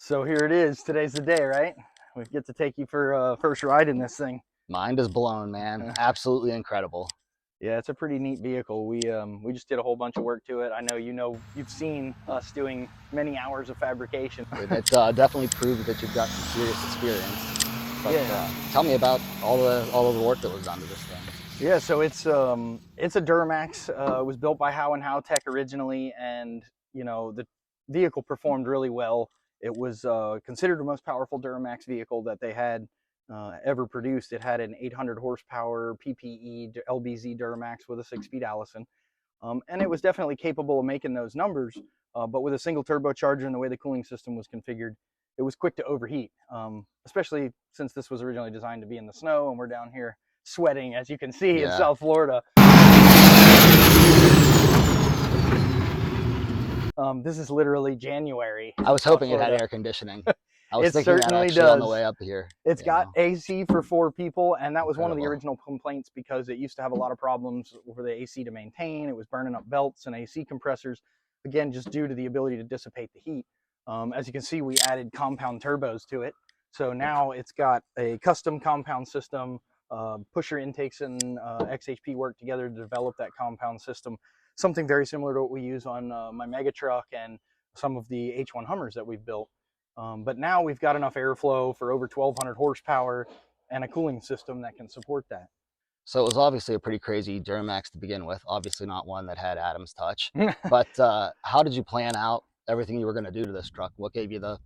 So here it is. Today's the day, right? We get to take you for a first ride in this thing. Mind is blown, man. Absolutely incredible. Yeah, it's a pretty neat vehicle. We just did a whole bunch of work to it. I know you've seen us doing many hours of fabrication. It definitely proves that you've got some serious experience. But Yeah. tell me about all of the work that was done to this thing. Yeah, so it's a Duramax. It was built by Howe and Howe Tech originally, and the vehicle performed really well. It was considered the most powerful Duramax vehicle that they had ever produced. It had an 800 horsepower PPE LBZ Duramax with a 6-speed Allison, and it was definitely capable of making those numbers. But with a single turbocharger and the way the cooling system was configured, it was quick to overheat, especially since this was originally designed to be in the snow, and we're down here sweating, as you can see, in South Florida. This is literally January. I was hoping it had air conditioning. I was thinking that actually does. On the way up here. It's got AC for 4 people, and that was one of the original complaints because it used to have a lot of problems for the AC to maintain. It was burning up belts and AC compressors, again, just due to the ability to dissipate the heat. As you can see, we added compound turbos to it. So now it's got a custom compound system. Pusher intakes and XHP work together to develop that compound system. Something very similar to what we use on my mega truck and some of the H1 Hummers that we've built. But now we've got enough airflow for over 1,200 horsepower and a cooling system that can support that. So it was obviously a pretty crazy Duramax to begin with. Obviously not one that had Adam's touch. But how did you plan out everything you were going to do to this truck? What gave you the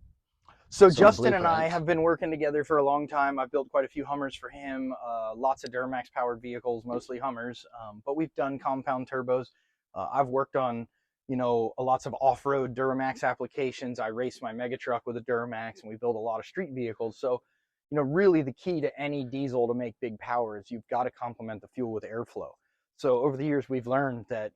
So Justin and I have been working together for a long time. I've built quite a few Hummers for him, lots of Duramax powered vehicles, mostly Hummers, but we've done compound turbos. I've worked on, lots of off-road Duramax applications. I race my mega truck with a Duramax, and we build a lot of street vehicles. So, really the key to any diesel to make big power is you've got to complement the fuel with airflow. So over the years, we've learned that,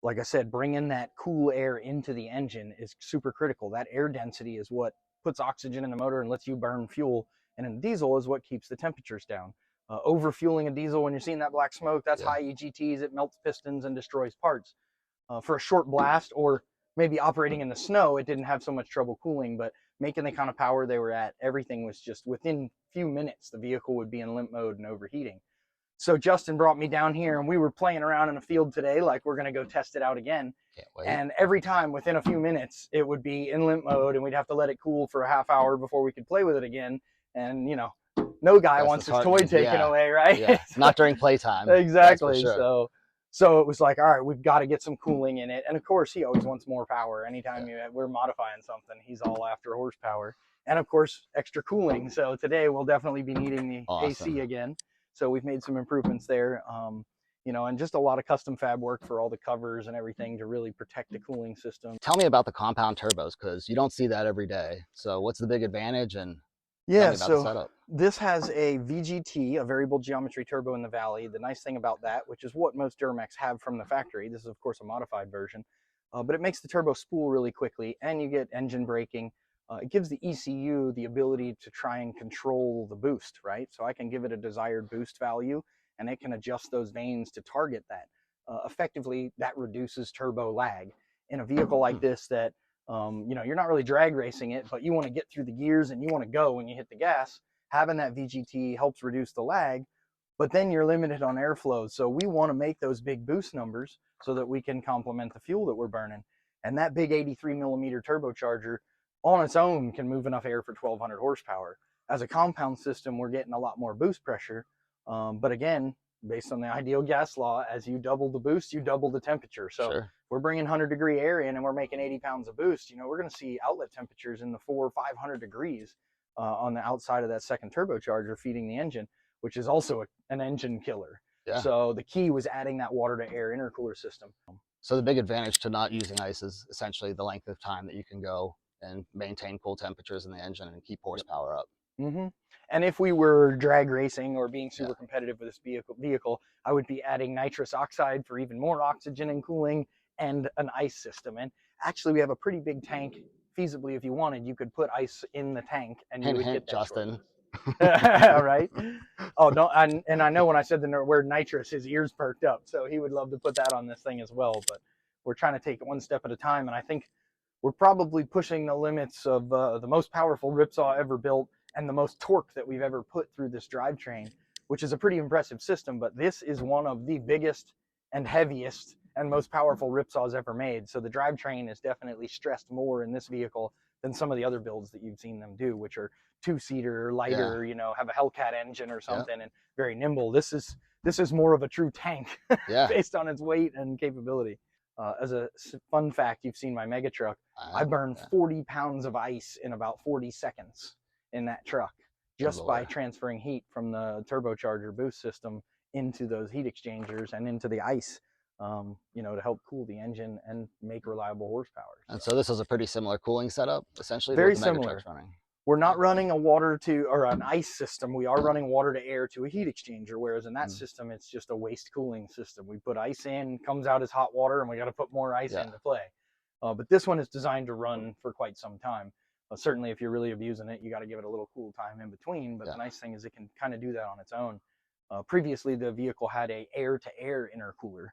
like I said, bringing that cool air into the engine is super critical. That air density is what puts oxygen in the motor and lets you burn fuel. And in diesel is what keeps the temperatures down. Overfueling a diesel, when you're seeing that black smoke, that's high EGTs. It melts pistons and destroys parts. For a short blast, or maybe operating in the snow, it didn't have so much trouble cooling, but making the kind of power they were at, everything was just within a few minutes, the vehicle would be in limp mode and overheating. So Justin brought me down here, and we were playing around in a field today, like we're going to go test it out again. And every time within a few minutes, it would be in limp mode, and we'd have to let it cool for a half hour before we could play with it again. And, no guy wants his toy taken away, right? Yeah. Not during playtime. Exactly. Sure. So it was like, all right, we've got to get some cooling in it. And of course, he always wants more power. Anytime we're modifying something, he's all after horsepower. And of course, extra cooling. So today we'll definitely be needing the AC again. So we've made some improvements there, and just a lot of custom fab work for all the covers and everything to really protect the cooling system. Tell me about the compound turbos, because you don't see that every day. So what's the big advantage? And yeah, so this has a VGT, a variable geometry turbo in the valley. The nice thing about that, which is what most Duramax have from the factory, this is of course a modified version, but it makes the turbo spool really quickly, and you get engine braking. It gives the ECU the ability to try and control the boost, right? So I can give it a desired boost value, and it can adjust those vanes to target that. Effectively, that reduces turbo lag. In a vehicle like this that, you're not really drag racing it, but you want to get through the gears and you want to go when you hit the gas, having that VGT helps reduce the lag, but then you're limited on airflow. So we want to make those big boost numbers so that we can complement the fuel that we're burning. And that big 83 millimeter turbocharger on its own can move enough air for 1,200 horsepower. As a compound system, we're getting a lot more boost pressure. But again, based on the ideal gas law, as you double the boost, you double the temperature. So we're bringing 100-degree air in and we're making 80 pounds of boost. We're going to see outlet temperatures in the 400 or 500 degrees on the outside of that second turbocharger feeding the engine, which is also an engine killer. So the key was adding that water to air intercooler system. So the big advantage to not using ice is essentially the length of time that you can go and maintain cool temperatures in the engine and keep horsepower up. And if we were drag racing or being super competitive with this vehicle, I would be adding nitrous oxide for even more oxygen and cooling, and an ice system. And actually, we have a pretty big tank. Feasibly, if you wanted, you could put ice in the tank, and you would get that. Justin. Right? Oh, no, and I know when I said the word nitrous, his ears perked up. So he would love to put that on this thing as well. But we're trying to take it one step at a time. And I think we're probably pushing the limits of the most powerful RipSaw ever built and the most torque that we've ever put through this drivetrain, which is a pretty impressive system. But this is one of the biggest and heaviest and most powerful RipSaws ever made. So the drivetrain is definitely stressed more in this vehicle than some of the other builds that you've seen them do, which are two-seater, lighter, you know, have a Hellcat engine or something, and very nimble. This is more of a true tank based on its weight and capability. As a fun fact, you've seen my mega truck. I burned 40 pounds of ice in about 40 seconds in that truck, just by transferring heat from the turbocharger boost system into those heat exchangers and into the ice, you know, to help cool the engine and make reliable horsepower. And so this is a pretty similar cooling setup, essentially. Very similar. We're not running a water to, or an ice system. We are running water to air to a heat exchanger, whereas in that system, it's just a waste cooling system. We put ice in, comes out as hot water, and we got to put more ice in to play. But this one is designed to run for quite some time. Certainly, if you're really abusing it, you got to give it a little cool time in between. But the nice thing is it can kind of do that on its own. Previously, the vehicle had a air-to-air intercooler.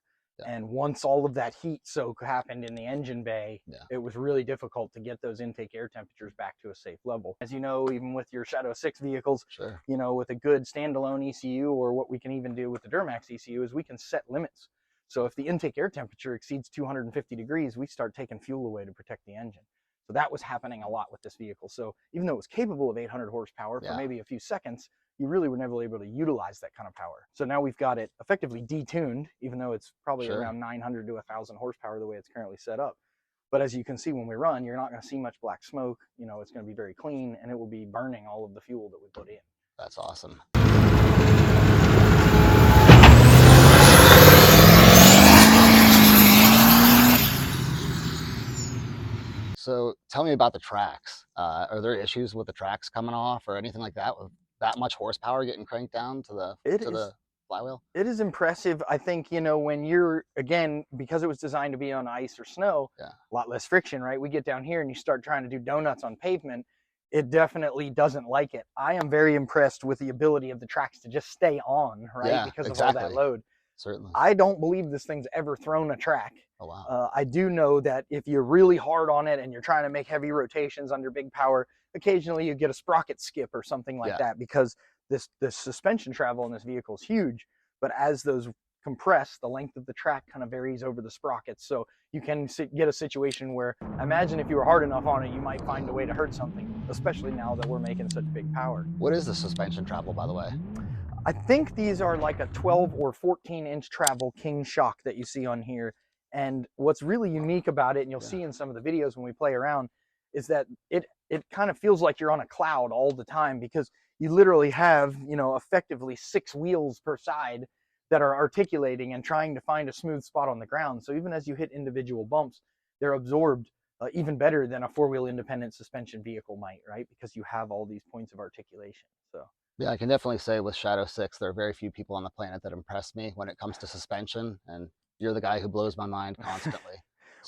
And once all of that heat soak happened in the engine bay, it was really difficult to get those intake air temperatures back to a safe level. As you know, even with your Shadow 6 vehicles, you know, with a good standalone ECU, or what we can even do with the Duramax ECU, is we can set limits. So if the intake air temperature exceeds 250 degrees, we start taking fuel away to protect the engine. So that was happening a lot with this vehicle. So even though it was capable of 800 horsepower for maybe a few seconds, you really were never able to utilize that kind of power. So now we've got it effectively detuned, even though it's probably around 900 to 1,000 horsepower the way it's currently set up. But as you can see when we run, you're not going to see much black smoke. You know, it's going to be very clean, and it will be burning all of the fuel that we put in. That's awesome. So tell me about the tracks. Are there issues with the tracks coming off or anything like that, with that much horsepower getting cranked down to the flywheel? It is impressive. I think, you know, when you're, again, because it was designed to be on ice or snow, a lot less friction, right? We get down here and you start trying to do donuts on pavement, it definitely doesn't like it. I am very impressed with the ability of the tracks to just stay on, right? Because of all that load. Certainly. I don't believe this thing's ever thrown a track. Oh, wow. I do know that if you're really hard on it and you're trying to make heavy rotations under big power, occasionally you get a sprocket skip or something like that, because the suspension travel in this vehicle is huge. But as those compress, the length of the track kind of varies over the sprockets. So you can get a situation where, imagine if you were hard enough on it, you might find a way to hurt something, especially now that we're making such big power. What is the suspension travel, by the way? I think these are like a 12 or 14-inch travel king shock that you see on here. And what's really unique about it, and you'll see in some of the videos when we play around, is that it kind of feels like you're on a cloud all the time, because you literally have, you know, effectively 6 wheels per side that are articulating and trying to find a smooth spot on the ground. So even as you hit individual bumps, they're absorbed even better than a 4-wheel independent suspension vehicle might, right? Because you have all these points of articulation. So yeah, I can definitely say with Shadow 6, there are very few people on the planet that impress me when it comes to suspension, and you're the guy who blows my mind constantly.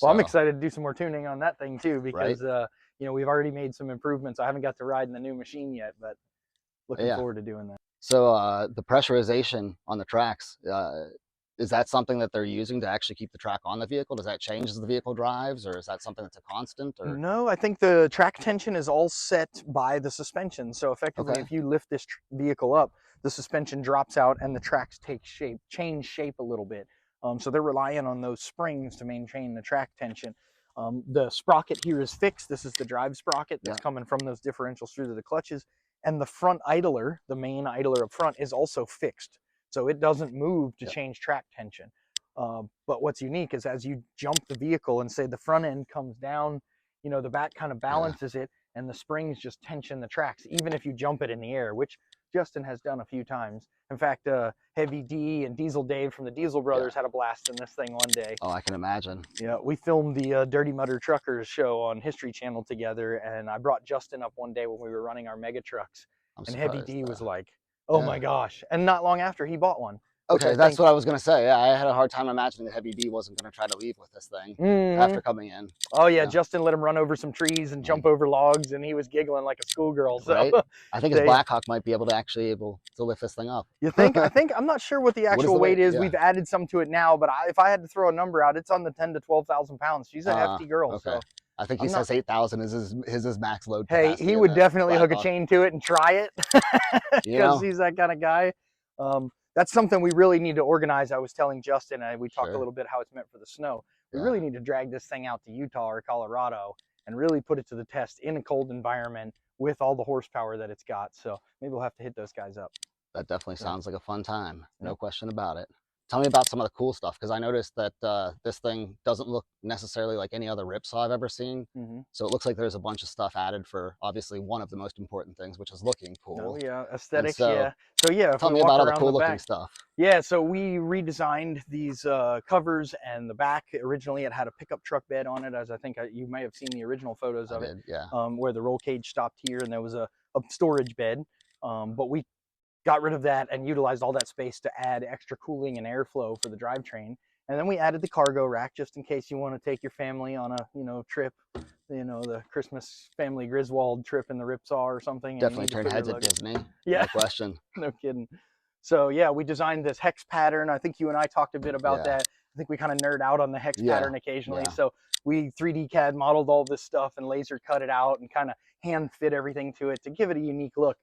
Well, I'm excited to do some more tuning on that thing too, because you know, we've already made some improvements. I haven't got to ride in the new machine yet, but looking forward to doing that. So the pressurization on the tracks, is that something that they're using to actually keep the track on the vehicle? Does that change as the vehicle drives, or is that something that's a constant? Or? No, I think the track tension is all set by the suspension. So effectively, if you lift this vehicle up, the suspension drops out and the tracks change shape a little bit. So they're relying on those springs to maintain the track tension. The sprocket here is fixed. This is the drive sprocket that's coming from those differentials through to the clutches. And the front idler, the main idler up front, is also fixed. So it doesn't move to change track tension. But what's unique is as you jump the vehicle and say the front end comes down, you know, the back kind of balances it, and the springs just tension the tracks, even if you jump it in the air, which Justin has done a few times. In fact, Heavy D and Diesel Dave from the Diesel Brothers had a blast in this thing one day. Oh, I can imagine. Yeah, we filmed the Dirty Mudder Truckers show on History Channel together, and I brought Justin up one day when we were running our mega trucks, and Heavy D was like, oh my gosh. And not long after, he bought one. Okay, that's what I was going to say. Yeah, I had a hard time imagining that Heavy D wasn't going to try to leave with this thing after coming in. Oh, yeah, Justin let him run over some trees and jump over logs, and he was giggling like a schoolgirl. So I think his Blackhawk might be able to lift this thing up. You think? I'm not sure what the actual weight is. We've added some to it now, but if I had to throw a number out, it's on the 10 to 12,000 pounds. She's a hefty girl. Okay. So I think he says 8,000 is his max load Hey, capacity. he would definitely hook a car. chain to it and try it because he's that kind of guy. That's something we really need to organize. I was telling Justin, we talked a little bit how it's meant for the snow. We really need to drag this thing out to Utah or Colorado and really put it to the test in a cold environment with all the horsepower that it's got. So maybe we'll have to hit those guys up. That definitely sounds like a fun time. No question about it. Tell me about some of the cool stuff, because I noticed that this thing doesn't look necessarily like any other RipSaw I've ever seen. So it looks like there's a bunch of stuff added for obviously one of the most important things, which is looking cool. Oh yeah, aesthetics. So, yeah. So yeah, tell me about all the cool looking stuff. Yeah, so we redesigned these covers, and the back originally it had a pickup truck bed on it, as I think you may have seen the original photos of it. Yeah. Where the roll cage stopped here, and there was a storage bed. But we got rid of that and utilized all that space to add extra cooling and airflow for the drivetrain. And then we added the cargo rack just in case you want to take your family on a trip, the Christmas family Griswold trip in the RipSaw or something. Definitely turn heads at Disney. Yeah. No question. No kidding. So yeah, we designed this hex pattern. I think you and I talked a bit about that. I think we kind of nerd out on the hex pattern occasionally. So we 3D CAD modeled all this stuff and laser cut it out and kind of hand fit everything to it to give it a unique look.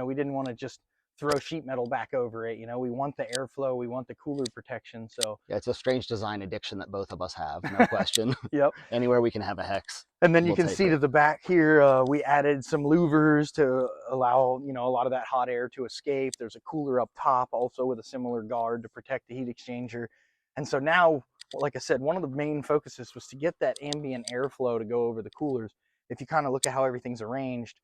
We didn't want to just throw sheet metal back over it. We want the airflow, we want the cooler protection. So yeah, it's a strange design addiction that both of us have, no question. Yep. Anywhere we can have a hex. And then you can see to the back here, we added some louvers to allow, a lot of that hot air to escape. There's a cooler up top also with a similar guard to protect the heat exchanger. And so now, like I said, one of the main focuses was to get that ambient airflow to go over the coolers. If you kind of look at how everything's arranged,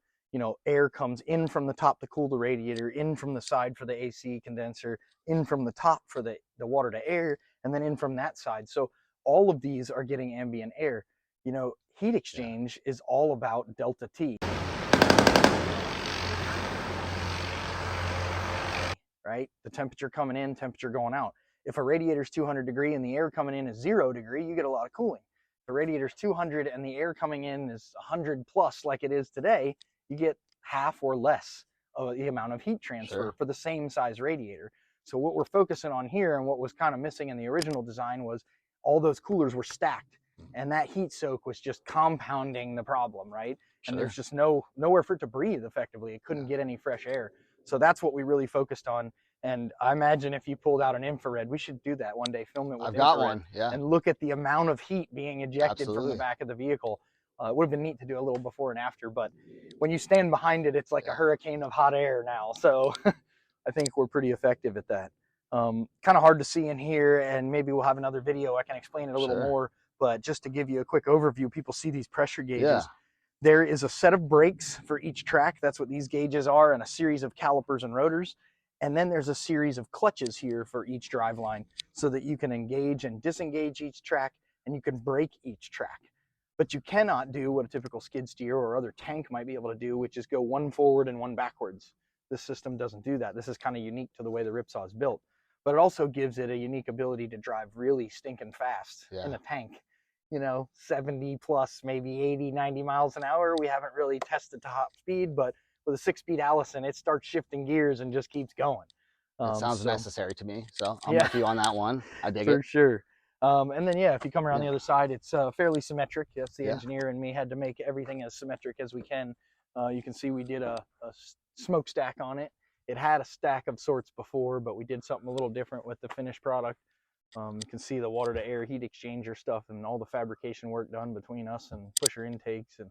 air comes in from the top to cool the radiator, in from the side for the AC condenser, in from the top for the water to air, and then in from that side. So all of these are getting ambient air. Heat exchange is all about delta T. Right? The temperature coming in, temperature going out. If a radiator is 200 degree and the air coming in is 0 degree, you get a lot of cooling. If the radiator is 200 and the air coming in is 100 plus like it is today, you get half or less of the amount of heat transfer for the same size radiator. So what we're focusing on here, and what was kind of missing in the original design, was all those coolers were stacked, and that heat soak was just compounding the problem, right? And there's just nowhere for it to breathe effectively. It couldn't get any fresh air. So that's what we really focused on. And I imagine if you pulled out an infrared, we should do that one day, film it with infrared. I've got one, and look at the amount of heat being ejected from the back of the vehicle. It would have been neat to do a little before and after, but when you stand behind it, it's like a hurricane of hot air now. So I think we're pretty effective at that. Kind of hard to see in here, and maybe we'll have another video. I can explain it a little more, but just to give you a quick overview, people see these pressure gauges. There is a set of brakes for each track. That's what these gauges are, and a series of calipers and rotors. And then there's a series of clutches here for each driveline so that you can engage and disengage each track, and you can brake each track. But you cannot do what a typical skid steer or other tank might be able to do, which is go one forward and one backwards. This system doesn't do that. This is kind of unique to the way the RipSaw is built. But it also gives it a unique ability to drive really stinking fast in a tank. 70 plus, maybe 80, 90 miles an hour. We haven't really tested top speed, but with a 6-speed Allison, it starts shifting gears and just keeps going. It sounds necessary to me, so I'm with you on that one. I dig it. For sure. And then, if you come around the other side, it's fairly symmetric. Yes, the engineer and me had to make everything as symmetric as we can. You can see we did a smokestack on it. It had a stack of sorts before, but we did something a little different with the finished product. You can see the water to air heat exchanger stuff and all the fabrication work done between us and pusher intakes, and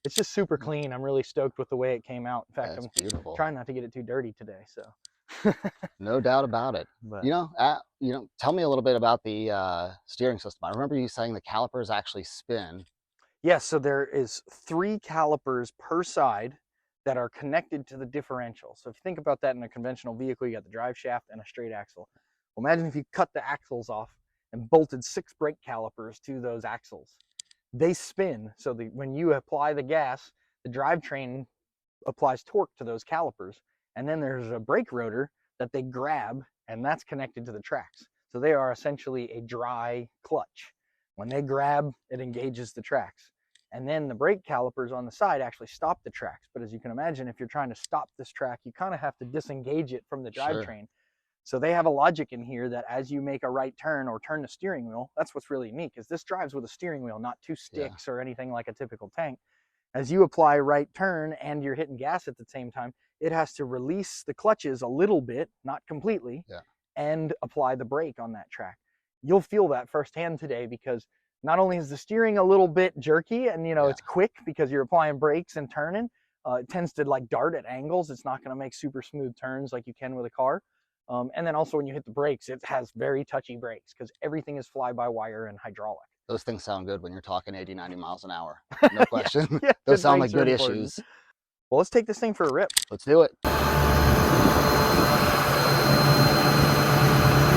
it's just super clean. I'm really stoked with the way it came out. In fact, I'm beautiful. Trying not to get it too dirty today. So no doubt about it. But, tell me a little bit about the steering system. I remember you saying the calipers actually spin. Yes, so there is 3 calipers per side that are connected to the differential. So if you think about that in a conventional vehicle, you got the drive shaft and a straight axle. Well, imagine if you cut the axles off and bolted 6 brake calipers to those axles. They spin, so when you apply the gas, the drivetrain applies torque to those calipers, and then there's a brake rotor that they grab, and that's connected to the tracks. So they are essentially a dry clutch. When they grab, it engages the tracks. And then the brake calipers on the side actually stop the tracks. But as you can imagine, if you're trying to stop this track, you kind of have to disengage it from the drivetrain. So they have a logic in here that as you make a right turn or turn the steering wheel, that's what's really unique, is this drives with a steering wheel, not two sticks or anything like a typical tank. As you apply right turn and you're hitting gas at the same time, it has to release the clutches a little bit, not completely, and apply the brake on that track. You'll feel that firsthand today, because not only is the steering a little bit jerky and, you know, it's quick because you're applying brakes and turning, it tends to like dart at angles. It's not going to make super smooth turns like you can with a car. And then also when you hit the brakes, it has very touchy brakes because everything is fly-by-wire and hydraulic. Those things sound good when you're talking 80, 90 miles an hour. No question. Yeah, those sound like good issues. Well, let's take this thing for a rip. Let's do it.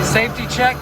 Safety check.